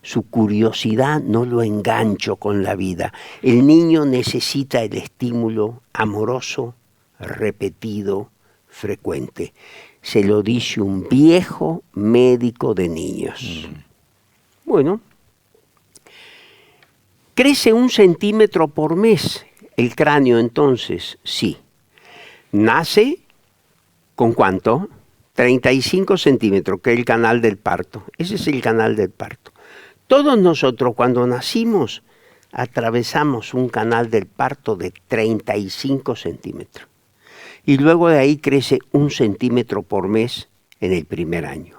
su curiosidad, no lo engancho con la vida. El niño necesita el estímulo amoroso, repetido, frecuente. Se lo dice un viejo médico de niños. Bueno, crece 1 centímetro por mes el cráneo entonces, sí. Nace, ¿con cuánto? 35 centímetros, que es el canal del parto. Ese es el canal del parto. Todos nosotros cuando nacimos atravesamos un canal del parto de 35 centímetros. Y luego de ahí crece 1 centímetro por mes en el primer año.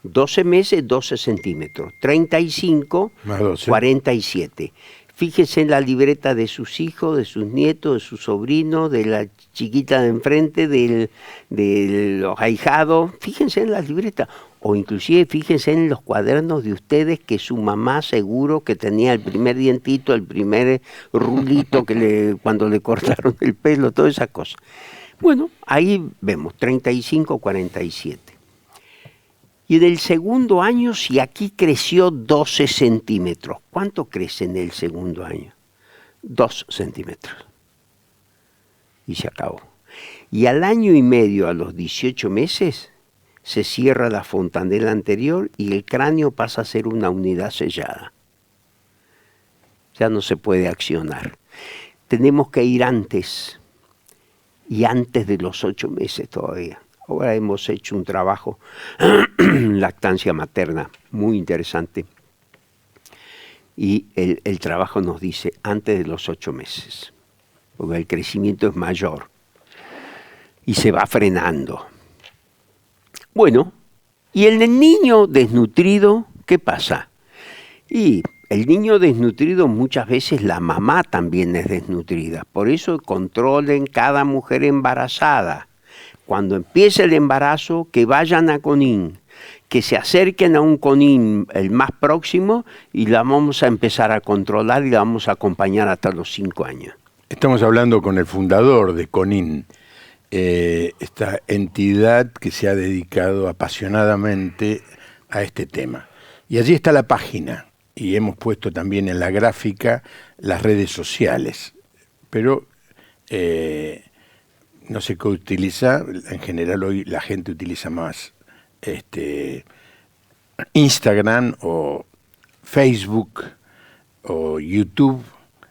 12 meses, 12 centímetros. 35, Más 12. 47. Fíjese en la libreta de sus hijos, de sus nietos, de sus sobrinos, de la chiquita de enfrente, de los ahijados. Fíjense en la libreta. O inclusive fíjense en los cuadernos de ustedes que su mamá seguro que tenía el primer dientito, el primer rulito cuando le cortaron el pelo, todas esas cosas. Bueno, ahí vemos, 35, 47. Y en el segundo año, si aquí creció 12 centímetros, ¿cuánto crece en el segundo año? 2 centímetros. Y se acabó. Y al año y medio, a los 18 meses, se cierra la fontanela anterior y el cráneo pasa a ser una unidad sellada. Ya no se puede accionar. Tenemos que ir antes, y antes de los 8 meses todavía. Ahora hemos hecho un trabajo, lactancia materna, muy interesante. Y el trabajo nos dice antes de los 8 meses, porque el crecimiento es mayor y se va frenando. Bueno, y el niño desnutrido, ¿qué pasa? Y el niño desnutrido muchas veces la mamá también es desnutrida. Por eso controlen cada mujer embarazada. Cuando empiece el embarazo, que vayan a CONIN, que se acerquen a un CONIN el más próximo y la vamos a empezar a controlar y la vamos a acompañar hasta los 5 años. Estamos hablando con el fundador de CONIN, esta entidad que se ha dedicado apasionadamente a este tema. Y allí está la página, y hemos puesto también en la gráfica las redes sociales, pero no sé qué utiliza, en general hoy la gente utiliza más Instagram o Facebook o YouTube,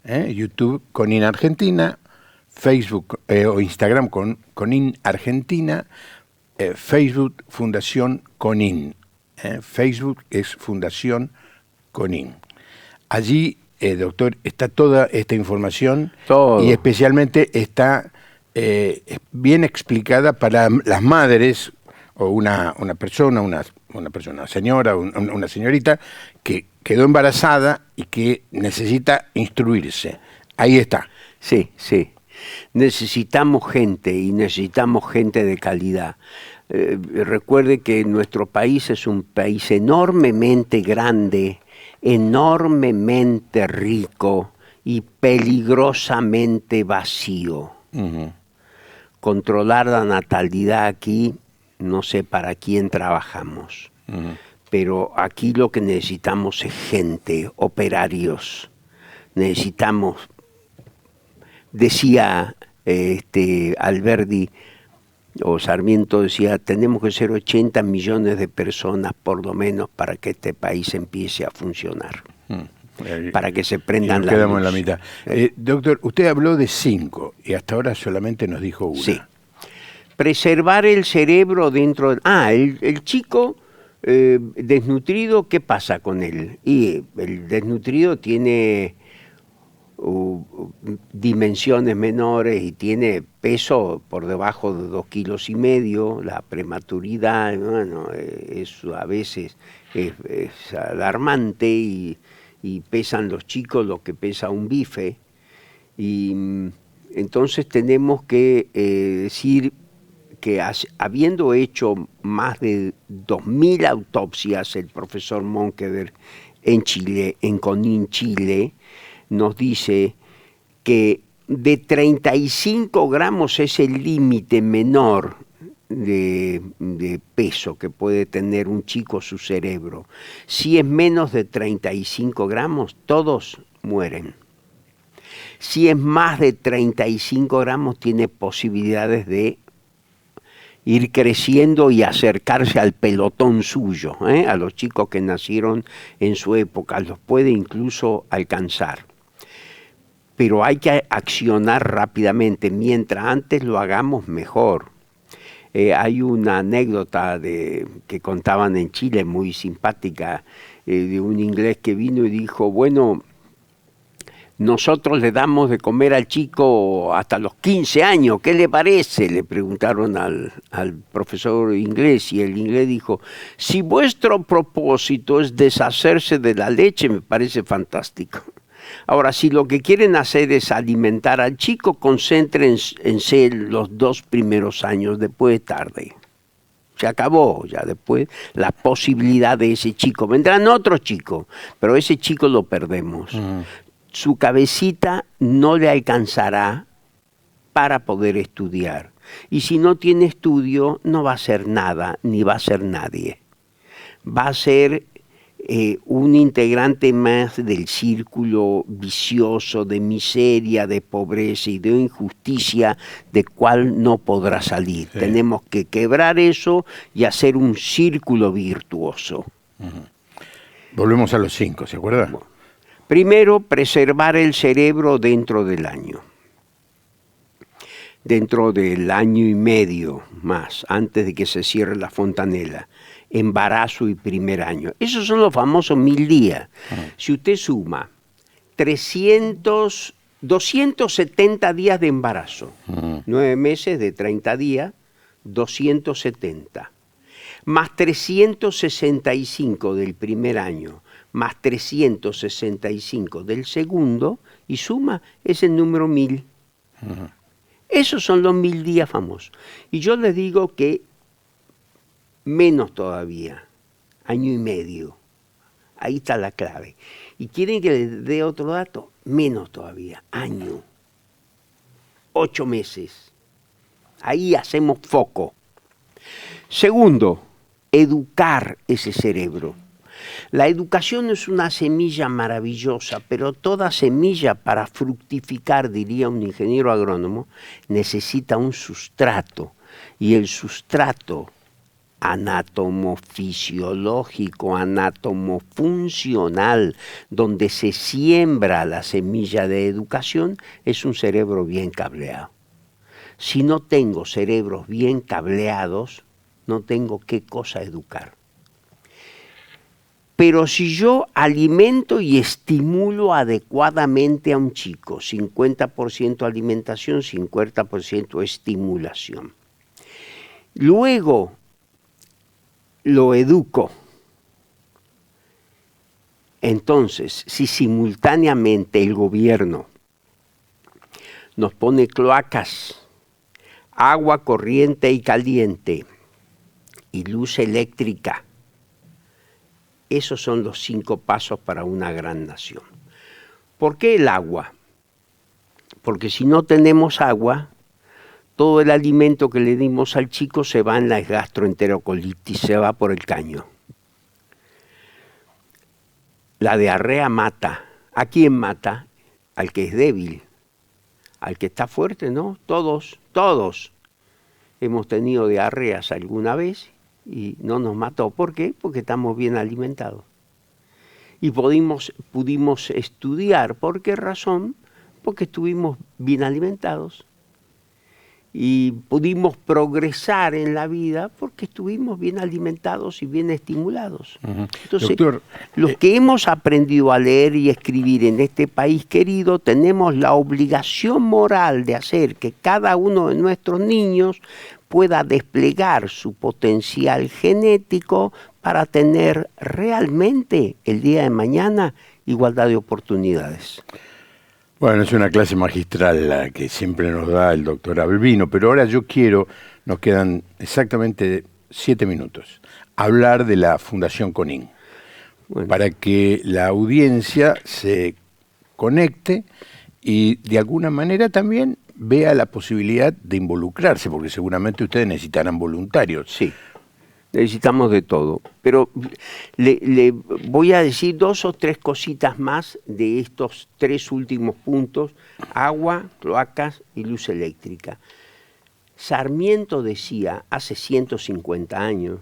YouTube CONIN Argentina, Facebook o Instagram CONIN Argentina, Facebook Fundación CONIN, Facebook es Fundación CONIN. Allí, doctor, está toda esta información. Todo. Y especialmente está bien explicada para las madres o una persona, una señora, una señorita que quedó embarazada y que necesita instruirse. Ahí está. Sí, sí. Necesitamos gente y necesitamos gente de calidad. Recuerde que nuestro país es un país enormemente grande, enormemente rico y peligrosamente vacío. Uh-huh. Controlar la natalidad aquí, no sé para quién trabajamos, pero aquí lo que necesitamos es gente, operarios. Necesitamos, decía Alberdi o Sarmiento, decía, tenemos que ser 80 millones de personas por lo menos para que este país empiece a funcionar. Para que se prendan las luces. Quedamos en la mitad. Doctor, usted habló de 5 y hasta ahora solamente nos dijo una. Sí. Preservar el cerebro dentro... el chico desnutrido, ¿qué pasa con él? Y el desnutrido tiene dimensiones menores y tiene peso por debajo de 2,5 kilos. La prematuridad, bueno, eso a veces es alarmante y pesan los chicos lo que pesa un bife. Y entonces tenemos que decir que habiendo hecho más de 2000 autopsias, el profesor Monkeder en Chile, en Conin, Chile, nos dice que de 35 gramos es el límite menor de peso que puede tener un chico su cerebro. Si es menos de 35 gramos, todos mueren. Si es más de 35 gramos, tiene posibilidades de ir creciendo y acercarse al pelotón suyo, a los chicos que nacieron en su época, los puede incluso alcanzar. Pero hay que accionar rápidamente, mientras antes lo hagamos mejor. Hay una anécdota que contaban en Chile muy simpática, de un inglés que vino y dijo, bueno, nosotros le damos de comer al chico hasta los 15 años, ¿qué le parece? Le preguntaron al profesor inglés y el inglés dijo, si vuestro propósito es deshacerse de la leche, me parece fantástico. Ahora, si lo que quieren hacer es alimentar al chico, concéntrense los 2 primeros años, después es tarde. Se acabó ya después la posibilidad de ese chico. Vendrán otros chicos, pero ese chico lo perdemos. Su cabecita no le alcanzará para poder estudiar. Y si no tiene estudio, no va a ser nada, ni va a ser nadie. Va a ser un integrante más del círculo vicioso de miseria, de pobreza y de injusticia, del cual no podrá salir. Sí. Tenemos que quebrar eso y hacer un círculo virtuoso. Volvemos a los 5, ¿se acuerdan? Bueno, primero, preservar el cerebro dentro del año. Dentro del año y medio más, antes de que se cierre la fontanela. Embarazo y primer año. Esos son los famosos 1000 días. Si usted suma 270 días de embarazo, 9 meses de 30 días, 270, más 365 del primer año, más 365 del segundo, y suma, es el número 1000. Esos son los 1000 días famosos. Y yo les digo que menos todavía, año y medio. Ahí está la clave. ¿Y quieren que les dé otro dato? Menos todavía, año. 8 meses. Ahí hacemos foco. Segundo, educar ese cerebro. La educación es una semilla maravillosa, pero toda semilla para fructificar, diría un ingeniero agrónomo, necesita un sustrato. Y el sustrato anatomofisiológico, anatomofuncional, donde se siembra la semilla de educación, es un cerebro bien cableado. Si no tengo cerebros bien cableados, no tengo qué cosa educar. Pero si yo alimento y estimulo adecuadamente a un chico, 50% alimentación, 50% estimulación. Luego lo educo. Entonces, si simultáneamente el gobierno nos pone cloacas, agua corriente y caliente y luz eléctrica, esos son los 5 pasos para una gran nación. ¿Por qué el agua? Porque si no tenemos agua, todo el alimento que le dimos al chico se va en la gastroenterocolitis, se va por el caño. La diarrea mata. ¿A quién mata? Al que es débil. Al que está fuerte, ¿no? Todos hemos tenido diarreas alguna vez y no nos mató. ¿Por qué? Porque estamos bien alimentados. Y pudimos estudiar. ¿Por qué razón? Porque estuvimos bien alimentados. Y pudimos progresar en la vida porque estuvimos bien alimentados y bien estimulados. Entonces, Doctor, los que hemos aprendido a leer y escribir en este país querido, tenemos la obligación moral de hacer que cada uno de nuestros niños pueda desplegar su potencial genético para tener realmente el día de mañana igualdad de oportunidades. Bueno, es una clase magistral la que siempre nos da el doctor Albino, pero ahora yo quiero Nos quedan exactamente 7 minutos. Hablar de la Fundación CONIN, Bueno. para que la audiencia se conecte y de alguna manera también vea la posibilidad de involucrarse, porque seguramente ustedes necesitarán voluntarios. Sí, necesitamos de todo. Pero le voy a decir 2 o 3 cositas más de estos 3 últimos puntos: agua, cloacas y luz eléctrica. Sarmiento decía hace 150 años,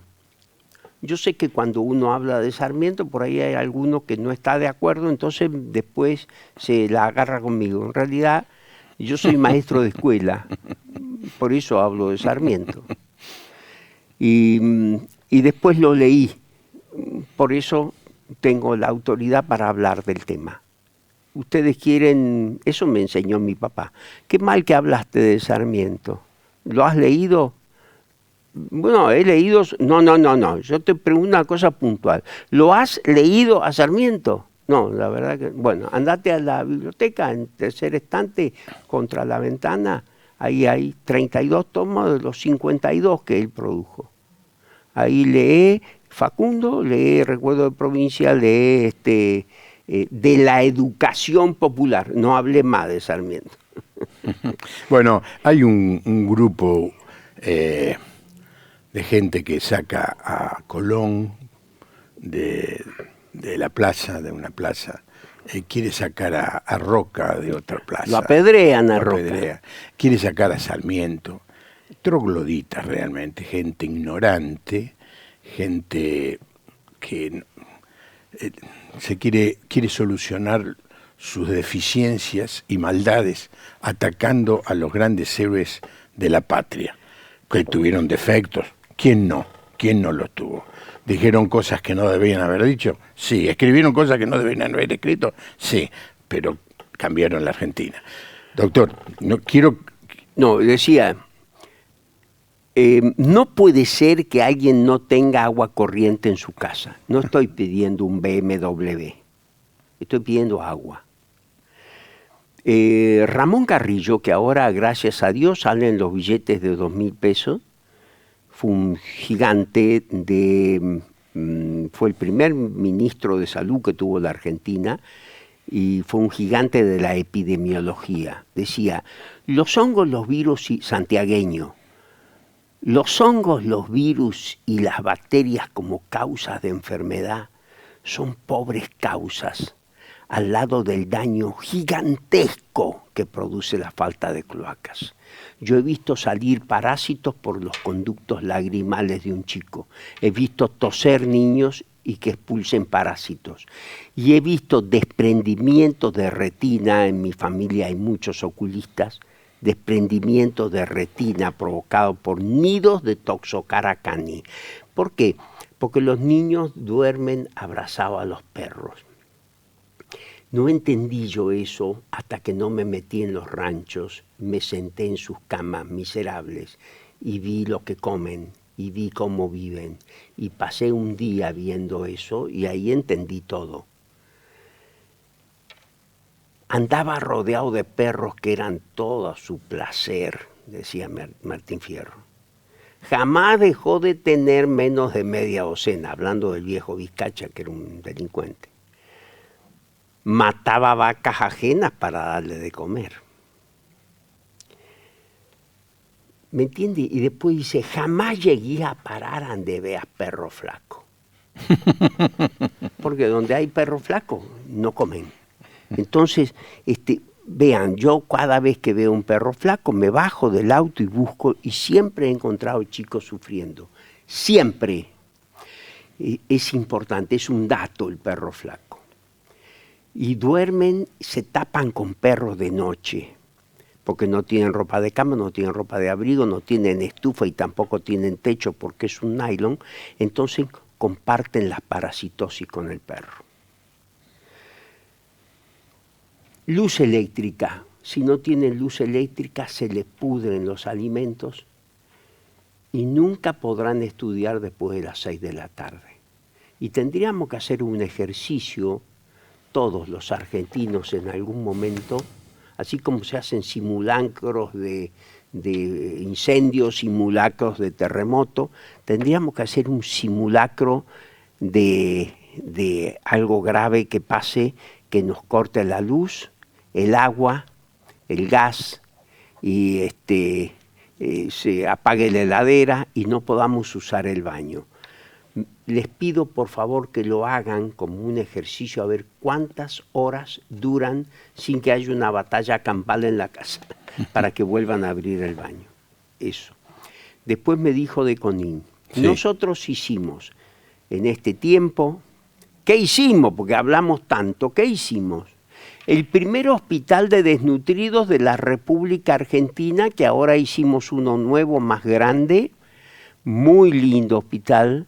yo sé que cuando uno habla de Sarmiento, por ahí hay alguno que no está de acuerdo, entonces después se la agarra conmigo. En realidad, yo soy maestro de escuela, por eso hablo de Sarmiento. Y después lo leí, por eso tengo la autoridad para hablar del tema. Ustedes quieren, eso me enseñó mi papá. Qué mal que hablaste de Sarmiento. ¿Lo has leído? Bueno, he leído... No. Yo te pregunto una cosa puntual. ¿Lo has leído a Sarmiento? No, la verdad que... Bueno, andate a la biblioteca, en tercer estante, contra la ventana. Ahí hay 32 tomos de los 52 que él produjo. Ahí lee Facundo, lee Recuerdo de Provincia, lee de la educación popular. No hable más de Sarmiento. Bueno, hay un grupo de gente que saca a Colón de la plaza, de una plaza, quiere sacar a Roca de otra plaza. Lo apedrean a Lo Roca. apedrea. Quiere sacar a Sarmiento. Trogloditas realmente, gente ignorante, gente que se quiere solucionar sus deficiencias y maldades atacando a los grandes héroes de la patria, que tuvieron defectos. ¿Quién no? ¿Quién no los tuvo? ¿Dijeron cosas que no debían haber dicho? Sí. ¿Escribieron cosas que no debían haber escrito? Sí, pero cambiaron la Argentina. Doctor, No, decía, no puede ser que alguien no tenga agua corriente en su casa. No estoy pidiendo un BMW, estoy pidiendo agua. Ramón Carrillo, que ahora, gracias a Dios, salen los billetes de 2.000 pesos, fue un gigante fue el primer ministro de salud que tuvo la Argentina y fue un gigante de la epidemiología. Decía, los hongos, los virus santiagueño, los hongos, los virus y las bacterias como causas de enfermedad son pobres causas al lado del daño gigantesco que produce la falta de cloacas. Yo he visto salir parásitos por los conductos lagrimales de un chico. He visto toser niños y que expulsen parásitos. Y he visto desprendimiento de retina, en mi familia hay muchos oculistas, desprendimiento de retina provocado por nidos de Toxocara cani. ¿Por qué? Porque los niños duermen abrazados a los perros. No entendí yo eso hasta que no me metí en los ranchos, me senté en sus camas miserables y vi lo que comen y vi cómo viven. Y pasé un día viendo eso y ahí entendí todo. Andaba rodeado de perros que eran todo su placer, decía Martín Fierro. Jamás dejó de tener menos de media docena, hablando del viejo Vizcacha, que era un delincuente. Mataba vacas ajenas para darle de comer. ¿Me entiende? Y después dice, jamás llegué a parar donde veas perro flaco. Porque donde hay perro flaco, no comen. Entonces, vean, yo cada vez que veo un perro flaco me bajo del auto y busco, y siempre he encontrado chicos sufriendo. Siempre. Es importante, es un dato el perro flaco. Y duermen, se tapan con perros de noche, porque no tienen ropa de cama, no tienen ropa de abrigo, no tienen estufa y tampoco tienen techo porque es un nylon, entonces comparten la parasitosis con el perro. Luz eléctrica. Si no tienen luz eléctrica se les pudren los alimentos y nunca podrán estudiar después de las 6 de la tarde. Y tendríamos que hacer un ejercicio, todos los argentinos en algún momento, así como se hacen simulacros de de incendios, simulacros de terremoto. Tendríamos que hacer un simulacro de algo grave que pase, que nos corte la luz, el agua, el gas, y se apague la heladera y no podamos usar el baño. Les pido por favor que lo hagan como un ejercicio, a ver cuántas horas duran sin que haya una batalla campal en la casa, para que vuelvan a abrir el baño. Eso. Después me dijo de Conin. Sí. Nosotros hicimos en este tiempo, ¿qué hicimos? Porque hablamos tanto, ¿qué hicimos? El primer hospital de desnutridos de la República Argentina, que ahora hicimos uno nuevo, más grande, muy lindo hospital.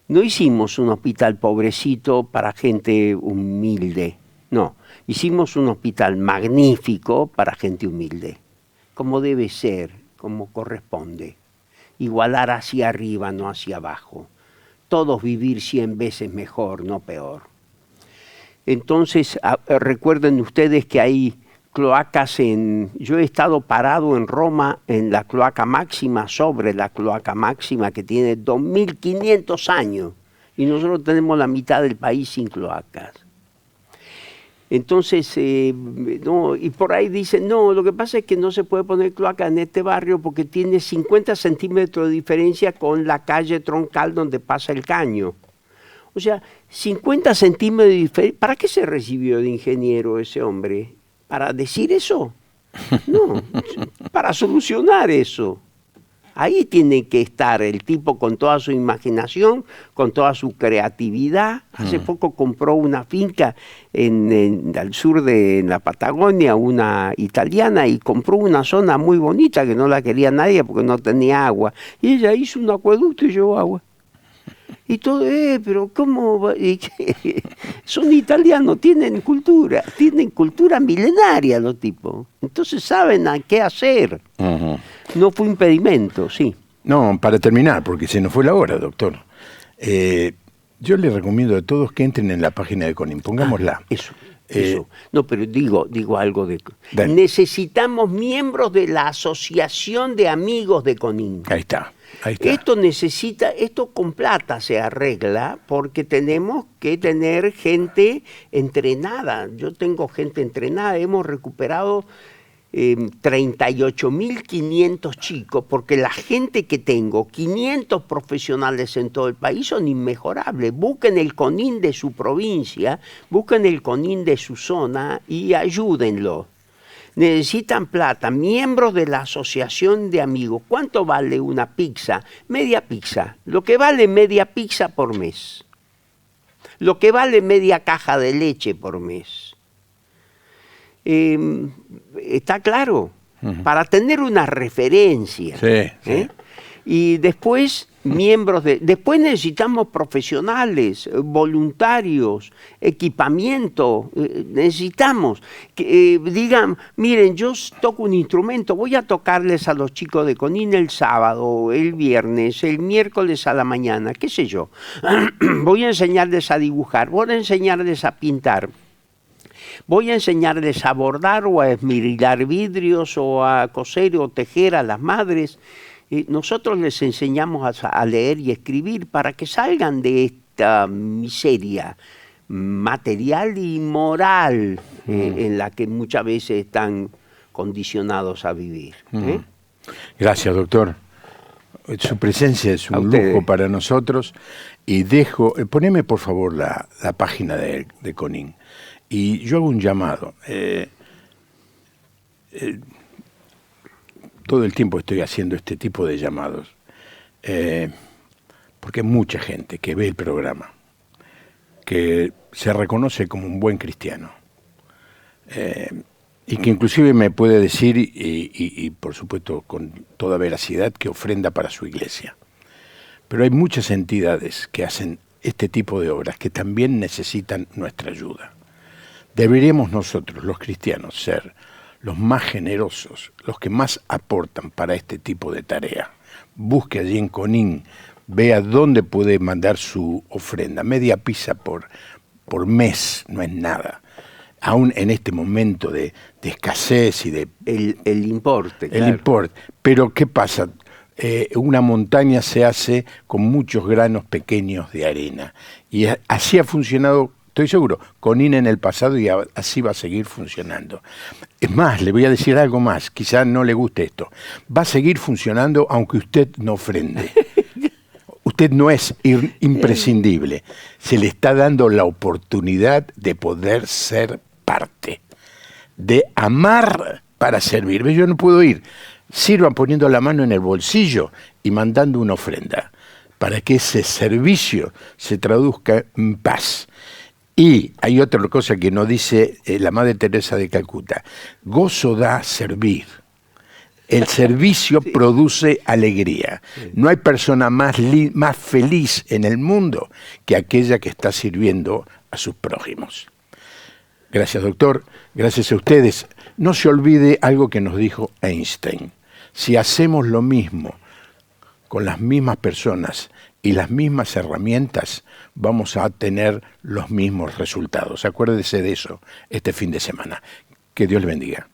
No hicimos un hospital pobrecito para gente humilde, no. Hicimos un hospital magnífico para gente humilde, como debe ser, como corresponde. Igualar hacia arriba, no hacia abajo. Todos vivir 100 veces mejor, no peor. Entonces, recuerden ustedes que hay cloacas yo he estado parado en Roma en la cloaca máxima, sobre la cloaca máxima que tiene 2500 años y nosotros tenemos la mitad del país sin cloacas. Entonces, no, y por ahí dicen, no, lo que pasa es que no se puede poner cloaca en este barrio porque tiene 50 centímetros de diferencia con la calle troncal donde pasa el caño. O sea, 50 centímetros de diferencia. ¿Para qué se recibió de ingeniero ese hombre? ¿Para decir eso? No, para solucionar eso. Ahí tiene que estar el tipo con toda su imaginación, con toda su creatividad. Hace poco compró una finca al sur de la Patagonia, una italiana, y compró una zona muy bonita que no la quería nadie porque no tenía agua. Y ella hizo un acueducto y llevó agua. Y todo, pero ¿cómo? Son italianos, tienen cultura milenaria los tipos. Entonces saben a qué hacer. Uh-huh. No fue impedimento, sí. No, para terminar, porque se nos fue la hora, doctor. Yo les recomiendo a todos que entren en la página de Conin, pongámosla. Eso. No, pero digo algo de... Dale. Necesitamos miembros de la Asociación de Amigos de Conin. Ahí está. Esto con plata se arregla porque tenemos que tener gente entrenada. Yo tengo gente entrenada, hemos recuperado 38.500 chicos, porque la gente que tengo, 500 profesionales en todo el país, son inmejorables. Busquen el Conin de su provincia, busquen el Conin de su zona y ayúdenlo. Necesitan plata, miembros de la Asociación de Amigos. ¿Cuánto vale una pizza? Media pizza. Lo que vale media pizza por mes. Lo que vale media caja de leche por mes. ¿Está claro? Uh-huh. Para tener una referencia. Sí, sí. Y después, después necesitamos profesionales, voluntarios, equipamiento. Necesitamos que digan, miren, yo toco un instrumento, voy a tocarles a los chicos de Conin el sábado, el viernes, el miércoles a la mañana, qué sé yo. Voy a enseñarles a dibujar, voy a enseñarles a pintar. Voy a enseñarles a bordar o a esmilar vidrios o a coser o tejer a las madres. Nosotros les enseñamos a leer y escribir para que salgan de esta miseria material y moral en la que muchas veces están condicionados a vivir. Gracias, doctor. Su presencia es un lujo para nosotros. Y poneme por favor la página de Conin. Y yo hago un llamado. Todo el tiempo estoy haciendo este tipo de llamados, porque hay mucha gente que ve el programa, que se reconoce como un buen cristiano, y que inclusive me puede decir, y por supuesto con toda veracidad, que ofrenda para su iglesia. Pero hay muchas entidades que hacen este tipo de obras que también necesitan nuestra ayuda. Deberíamos nosotros, los cristianos, ser los más generosos, los que más aportan para este tipo de tarea. Busque allí en Conin, vea dónde puede mandar su ofrenda. Media pizza por mes no es nada. aún en este momento de escasez y de... El importe, claro. El importe. Pero ¿qué pasa? Una montaña se hace con muchos granos pequeños de arena. Y así ha funcionado, estoy seguro, con INE en el pasado y así va a seguir funcionando. Es más, le voy a decir algo más, quizás no le guste esto. Va a seguir funcionando aunque usted no ofrende. Usted no es imprescindible. Se le está dando la oportunidad de poder ser parte, de amar para servir. Yo no puedo ir. Sirvan poniendo la mano en el bolsillo y mandando una ofrenda para que ese servicio se traduzca en paz. Y hay otra cosa que nos dice la Madre Teresa de Calcuta: gozo da servir. El servicio produce alegría. No hay persona más feliz en el mundo que aquella que está sirviendo a sus prójimos. Gracias, doctor. Gracias a ustedes. No se olvide algo que nos dijo Einstein. Si hacemos lo mismo con las mismas personas y las mismas herramientas, vamos a tener los mismos resultados. Acuérdese de eso este fin de semana. Que Dios le bendiga.